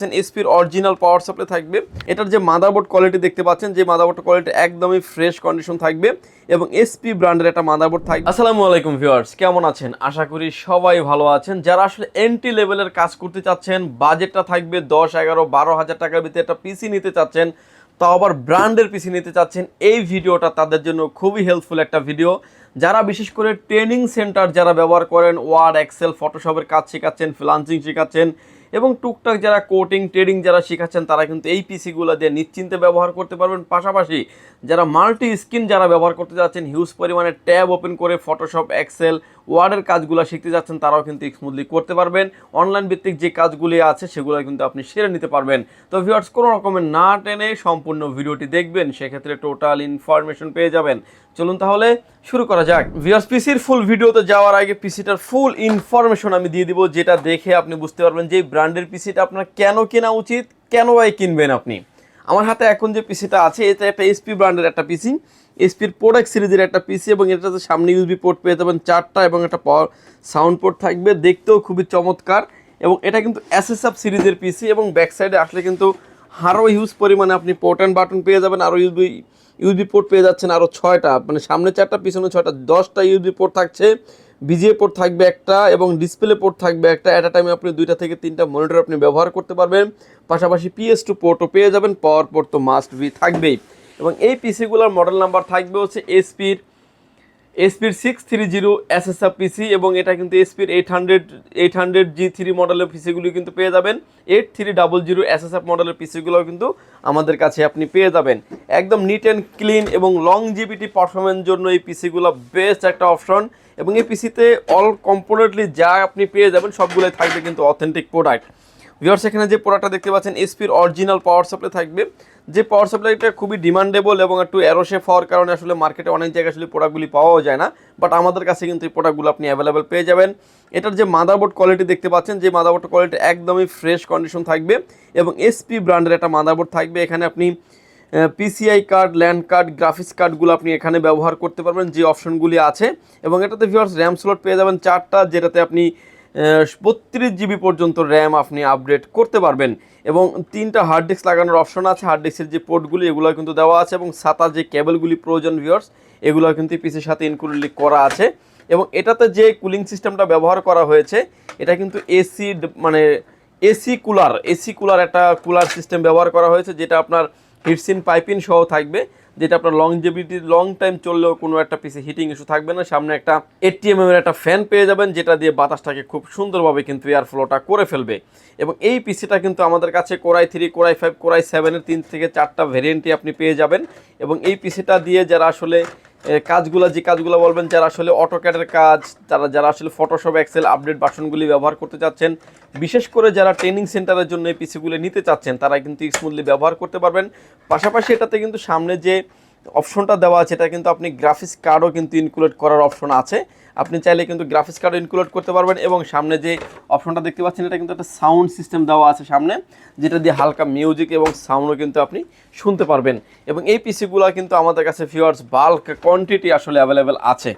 এসপির original power supply থাকবে। এটার যে মাদারবোর্ড কোয়ালিটি দেখতে পাচ্ছেন, যে মাদারবোর্ড কোয়ালিটি একদমই ফ্রেশ কন্ডিশন থাকবে এবং এসপি ব্র্যান্ডের একটা মাদারবোর্ড থাকবে। আসসালামু আলাইকুম ভিউয়ার্স, কেমন আছেন? আশা করি সবাই ভালো আছেন। যারা আসলে এন্ট্রি লেভেলের কাজ করতে চাচ্ছেন, বাজেটটা থাকবে 10, 11, 12 হাজার টাকার ভিতরে একটা পিসি নিতে চাচ্ছেন, তাও আবার ব্র্যান্ডের পিসি নিতে চাচ্ছেন, এই ভিডিওটা তাদের জন্য খুবই হেল্পফুল একটা ভিডিও। যারা বিশেষ করে ট্রেনিং সেন্টার যারা ব্যবহার করেন, ওয়ার্ড, এক্সেল, ফটোশপের কাজ শেখাচ্ছেন, ফ্রিল্যান্সিং শেখাচ্ছেন এবং টুকটাক যারা কোডিং ট্রেডিং যারা শেখাচ্ছেন, তারা কিন্তু এই পিসিগুলো দিয়ে নিশ্চিন্তে ব্যবহার করতে পারবেন। পাশাপাশি যারা মাল্টি স্ক্রিন যারা ব্যবহার করতে যাচ্ছেন, হিউজ পরিমাণে ট্যাব ওপেন করে ফটোশপ, এক্সেল, ওয়ার্ডের কাজগুলো শিখতে যাচ্ছেন, তারাও কিন্তু স্মুথলি করতে পারবেন। অনলাইন ভিত্তিক যে কাজগুলি আছে সেগুলো কিন্তু আপনি সেরে নিতে পারবেন। তো ভিউয়ার্স, কোনো রকমের না টেনে সম্পূর্ণ ভিডিওটি দেখবেন, সেক্ষেত্রে টোটাল ইনফরমেশন পেয়ে যাবেন। চলুন তাহলে শুরু করা যাক। ভিউয়ার্স, পিসির ফুল ভিডিওতে যাওয়ার আগে পিসিটার ফুল ইনফরমেশন আমি দিয়ে দিব, যেটা দেখে আপনি বুঝতে পারবেন যে ব্র্যান্ডের পিসিটা আপনার কেন কেনা উচিত, কেন ভাই কিনবেন আপনি। আমার হাতে এখন যে পিসিটা আছে, এটা একটা এসপি ব্র্যান্ডের একটা পিসি, এসপির প্রোডাক্ট সিরিজের একটা পিসি এবং এটাতে সামনে ইউএসবি পোর্ট পেয়ে যাবেন 4টা এবং একটা পাওয়ার সাউন্ড পোর্ট থাকবে, দেখতেও খুবই চমৎকার। এবং এটা কিন্তু এসএসএফ সিরিজের পিসি এবং ব্যাক সাইডে আসলে কিন্তু আরও হিউজ পরিমাণে আপনি পোর্ট অ্যান্ড বাটন পেয়ে যাবেন, আরও ইউএসবি পোর্ট পেয়ে যাচ্ছেন আরও 6টা, মানে সামনে 4টা পিছনে 6টা, 10টা ইউএসবি পোর্ট থাকছে। বিজিএ পোর্ট থাকবে একটা এবং ডিসপ্লে পোর্ট থাকবে একটা। অ্যাট আ টাইমে আপনি 2টা থেকে 3টা মনিটর আপনি ব্যবহার করতে পারবেন। পাশাপাশি PS2 পোর্টও পেয়ে যাবেন, পাওয়ার পোর্ট তো মাস্ট বি থাকবেই। এবং এই পিসিগুলোর মডেল নাম্বার থাকবে হচ্ছে এসপির 630 এসএসএফ পিসি এবং এটা কিন্তু এসপির 800G3 মডেলের পিসিগুলো কিন্তু পেয়ে যাবেন। 8300 এসএসএফ মডেলের পিসিগুলোও কিন্তু আমাদের কাছে আপনি পেয়ে যাবেন। একদম নিট অ্যান্ড ক্লিন এবং লংজিভিটি পারফরমেন্সের জন্য এই পিসিগুলো বেস্ট একটা অপশন। এবং এই পিসিতে অল কম্পোনেন্টলি যা আপনি পেয়ে যাবেন সবগুলোই থাকবে কিন্তু অথেন্টিক প্রোডাক্ট। ভিউয়ার্স, এখানে যে প্রোডাক্টটা দেখতে পাচ্ছেন, এসপির অরিজিনাল পাওয়ার সাপ্লাই থাকবে। যে পাওয়ার সাপ্লাইটা খুবই ডিমান্ডেবল এবং একটু অ্যারোশেপ হওয়ার কারণে আসলে মার্কেটে অনেক জায়গায় আসলে প্রোডাক্টগুলি পাওয়াও যায় না, বাট আমাদের কাছে কিন্তু এই প্রোডাক্টগুলো আপনি অ্যাভেলেবেল পেয়ে যাবেন। এটার যে মাদারবোর্ড কোয়ালিটি দেখতে পাচ্ছেন, যে মাদারবোর্ড কোয়ালিটি একদমই ফ্রেশ কন্ডিশন থাকবে এবং এসপি ব্র্যান্ডের একটা মাদারবোর্ড থাকবে। এখানে আপনি PCI card, land card, graphics কার্ডগুলো আপনি এখানে ব্যবহার করতে পারবেন, যে অপশনগুলি আছে। এবং এটাতে ভিউয়ার্স র্যাম স্লট পেয়ে যাবেন 4টা, যেটাতে আপনি 32 GB পর্যন্ত র্যাম আপনি আপডেট করতে পারবেন। এবং 3টা হার্ড ডিস্ক লাগানোর অপশন আছে। হার্ড ডিস্কের যে পোর্টগুলি এগুলো কিন্তু দেওয়া আছে এবং সাতা যে কেবলগুলি প্রয়োজন ভিউয়ার্স, এগুলো কিন্তু পিসির সাথে ইনক্লুডলি করা আছে। এবং এটাতে যে কুলিং সিস্টেমটা ব্যবহার করা হয়েছে, এটা কিন্তু মানে এসি কুলার একটা কুলার সিস্টেম ব্যবহার করা হয়েছে, যেটা আপনার হিটসিন পাইপিং সহ থাকবে, যেটা আপনার লংজিভিটি লং টাইম চললেও কোনো একটা পিসে হিটিং ইস্যু থাকবে না। সামনে একটা 80 mm একটা ফ্যান পেয়ে যাবেন, যেটা দিয়ে বাতাসটাকে খুব সুন্দরভাবে কিন্তু এয়ার ফ্লোটা করে ফেলবে। এবং এই পিসিটা কিন্তু আমাদের কাছে কোরাই 3, কোরাই 5, কোরাই 7-এর 3 থেকে 4টা ভেরিয়েন্টই আপনি পেয়ে যাবেন। এবং এই পিসিটা দিয়ে যারা আসলে কাজগুলো বলবেন, যারা আসলে অটোক্যাডের কাজ, যারা আসলে ফটোশপ, এক্সেল, আপডেট বাসনগুলি ব্যবহার করতে চাচ্ছেন, বিশেষ করে যারা ট্রেনিং সেন্টারের জন্য এই পিসিগুলো নিতে চাচ্ছেন, তারা কিন্তু স্মুথলি ব্যবহার করতে পারবেন। পাশাপাশি এটাতে কিন্তু সামনে যে অপশনটা দেওয়া আছে, এটা কিন্তু আপনি গ্রাফিক্স কার্ডও কিন্তু ইনক্লুড করার অপশন আছে। আপনি চাইলে কিন্তু গ্রাফিক্স কার্ডও ইনক্লুড করতে পারবেন। এবং সামনে যে অপশনটা দেখতে পাচ্ছেন, এটা কিন্তু একটা সাউন্ড সিস্টেম দেওয়া আছে সামনে, যেটা দিয়ে হালকা মিউজিক এবং সাউন্ডও কিন্তু আপনি শুনতে পারবেন। এবং এই পিসিগুলো কিন্তু আমাদের কাছে ভিউয়ার্স বাল্ক কোয়ান্টিটি আসলে অ্যাভেলেবেল আছে।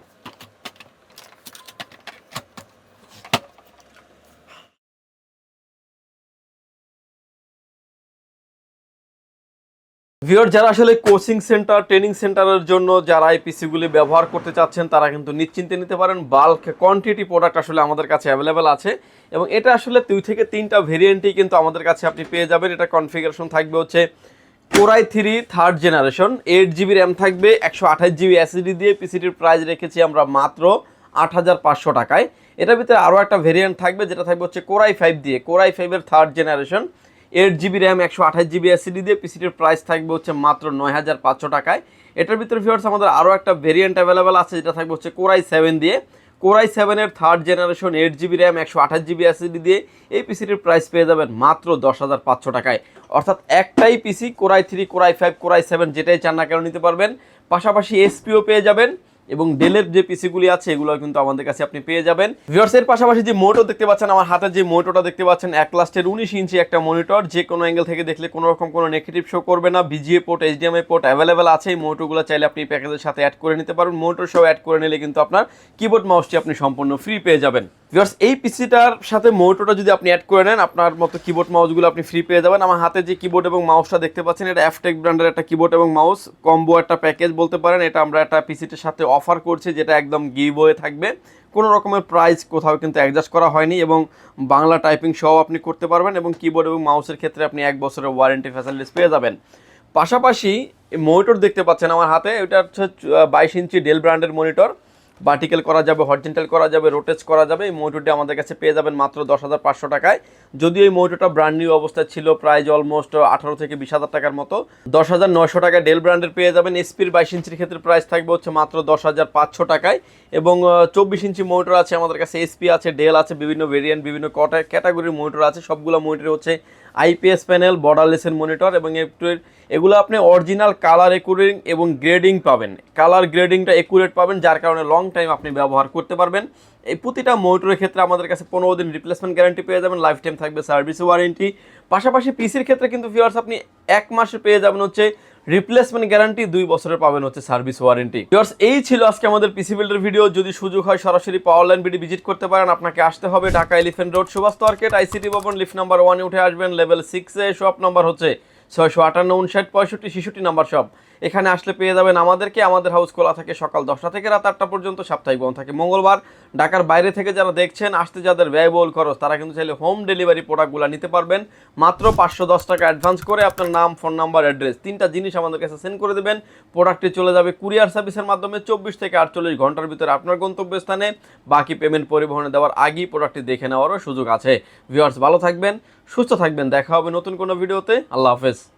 ভিউয়ার, যারা আসলে কোচিং সেন্টার, ট্রেনিং সেন্টারের জন্য যারা এই পিসিগুলি ব্যবহার করতে চাচ্ছেন, তারা কিন্তু নিশ্চিন্তে নিতে পারেন। বাল্ক কোয়ান্টিটি প্রোডাক্ট আসলে আমাদের কাছে অ্যাভেলেবেল আছে। এবং এটা আসলে 2 থেকে 3টা ভেরিয়েন্টই কিন্তু আমাদের কাছে আপনি পেয়ে যাবেন। এটা কনফিগারেশন থাকবে হচ্ছে core i 3 third generation, 8GB RAM থাকবে, 128GB SSD দিয়ে। পিসিটির প্রাইস রেখেছি আমরা মাত্র 8500 টাকায়। এটার ভিতরে আরও একটা ভেরিয়েন্ট থাকবে, যেটা থাকবে হচ্ছে কোরাই 5 দিয়ে, কোরাই 5-এর third generation, 8GB RAM, 128GB SSD দিয়ে। পিসিটির প্রাইস থাকবে হচ্ছে মাত্র 9500 টাকায়। এটার ভিতরে ভিউয়ার্স আমাদের আরও একটা ভেরিয়েন্ট অ্যাভেলেবেল আছে, যেটা থাকবে হচ্ছে কোরাই 7 দিয়ে, কোরাই 7-এর third generation, 8GB RAM, 128GB SSD দিয়ে। এই পিসিটির প্রাইস পেয়ে যাবেন মাত্র 10500 টাকায়। অর্থাৎ একটাই পিসি, কোরাই 3, কোরাই 5, কোরাই 7 যেটাই চান না কেন নিতে পারবেন। পাশাপাশি এসপিও পেয়ে যাবেন এবং ডেলের যে পিসিগুলি আছে এগুলো কিন্তু আমাদের কাছে আপনি পেয়ে যাবেন। ভিউয়ার্স, এর পাশাপাশি যে মোটো দেখতে পাচ্ছেন, আমার হাতে যে মোটোটা দেখতে পাচ্ছেন, এক লাস্টের 19 ইঞ্চি একটা মনিটর, যে কোনো অ্যাঙ্গেল থেকে দেখলে কোনো রকম কোনো নেগেটিভ শো করবে না। VGA port, HDMI port available আছে। এই মোটোগুলো চাইলে আপনি প্যাকেজের সাথে অ্যাড করে নিতে পারবেন। মোটর সহ অ্যাড করে নিলে কিন্তু আপনার কিবোর্ড মাউসটি আপনি সম্পূর্ণ ফ্রি পেয়ে যাবেন। ভিউয়ার্স, এই পিসিটার সাথে মোটোটা যদি আপনি অ্যাড করে নেন, আপনার মতো কিবোর্ড মাউসগুলো আপনি ফ্রি পেয়ে যাবেন। আমার হাতে যে কিবোর্ড এবং মাউসটা দেখতে পাচ্ছেন, এটা এফটেক ব্র্যান্ডের একটা কিবোর্ড এবং মাউস কম্বো একটা প্যাকেজ বলতে পারেন। এটা আমরা একটা পিসিটার সাথে অফার করছি, যেটা একদম গিভওয়ে থাকবে। কোনো রকমের প্রাইস কোথাও কিন্তু অ্যাডজাস্ট করা হয়নি এবং বাংলা টাইপিং সহ আপনি করতে পারবেন এবং কিবোর্ড এবং মাউসের ক্ষেত্রে আপনি 1 বছরের ওয়ারেন্টি ফ্যাসিলিটিস পেয়ে যাবেন। পাশাপাশি মনিটর দেখতে পাচ্ছেন আমার হাতে, এটা হচ্ছে 22 ইঞ্চি ডেল ব্র্যান্ডের মনিটর। ভার্টিক্যাল করা যাবে, হরিজন্টাল করা যাবে, রোটেট করা যাবে। এই মনিটরটি আমাদের কাছে পেয়ে যাবেন মাত্র 10,500 টাকায়। যদিও এই মনিটরটা ব্র্যান্ড নিউ অবস্থায় ছিল, প্রাইস অলমোস্ট 18 থেকে 20,000 টাকার মতো। 10,900 টাকায় ডেল ব্র্যান্ডের পেয়ে যাবেন। এসপির 22 ইঞ্চির ক্ষেত্রে প্রাইস থাকবে হচ্ছে মাত্র 10,500 টাকায়। এবং 24 ইঞ্চি মনিটর আছে আমাদের কাছে, এসপি আছে, ডেল আছে, বিভিন্ন ভেরিয়েন্ট, বিভিন্ন ক্যাটাগরির মনিটর আছে। সবগুলো মনিটর হচ্ছে আইপিএস প্যানেল, বর্ডারলেসের মনিটর এবং এগুলো আপনি অরিজিনাল কালার একুরেটিং এবং গ্রেডিং পাবেন। কালার গ্রেডিংটা একুরেট পাবেন, যার কারণে লং টাইম আপনি ব্যবহার করতে পারবেন। এই প্রতিটা মনিটরের ক্ষেত্রে আমাদের কাছে 15 দিন রিপ্লেসমেন্ট গ্যারান্টি পেয়ে যাবেন, লাইফ টাইম থাকবে সার্ভিস ওয়ারেন্টি। পাশাপাশি পিসির ক্ষেত্রে কিন্তু ভিউয়ার্স আপনি 1 মাসে পেয়ে যাবেন হচ্ছে রিপ্লেসমেন্ট গ্যারান্টি, 2 বছরের পাবেন হচ্ছে সার্ভিস ওয়ারেন্টি। ভিউয়ার্স, এই ছিল আজকে আমাদের পিসি বিল্ডের ভিডিও। যদি সুযোগ হয় সরাসরি পাওয়ার লাইন বিডি ভিজিট করতে পারেন। আপনাকে আসতে হবে Dhaka elephant road, Subhash market, ICT Bhaban, lift number 1-এ উঠে আসবেন। লেভেল 6-এ শপ নাম্বার হচ্ছে 658 59 65 66 নাম্বার শপ। এখানে আসলে পেয়ে যাবেন আমাদেরকে। আমাদের হাউস খোলা থাকে সকাল 10টা থেকে রাত 8টা পর্যন্ত, সাপ্তাহিক বন্ধ থাকে মঙ্গলবার। ঢাকার বাইরে থেকে যারা দেখছেন, আসতে যাদের ব্যয়বহুল খরচ, তারা কিন্তু চাইলে হোম ডেলিভারি প্রোডাক্টগুলো নিতে পারবেন। মাত্র 510 টাকা অ্যাডভান্স করে আপনার নাম, ফোন নাম্বার, অ্যাড্রেস 3টা জিনিস আমাদের কাছে সেন্ড করে দেবেন। প্রোডাক্টটি চলে যাবে কুরিয়ার সার্ভিসের মাধ্যমে 24 থেকে 48 ঘন্টার ভিতরে আপনার গন্তব্যস্থানে। বাকি পেমেন্ট পরিবহনে দেওয়ার আগেই প্রোডাক্টটি দেখে নেওয়ারও সুযোগ আছে। ভিউয়ার্স, ভালো থাকবেন, সুস্থ থাকবেন। দেখা হবে নতুন কোনো ভিডিওতে। আল্লাহ হাফেজ।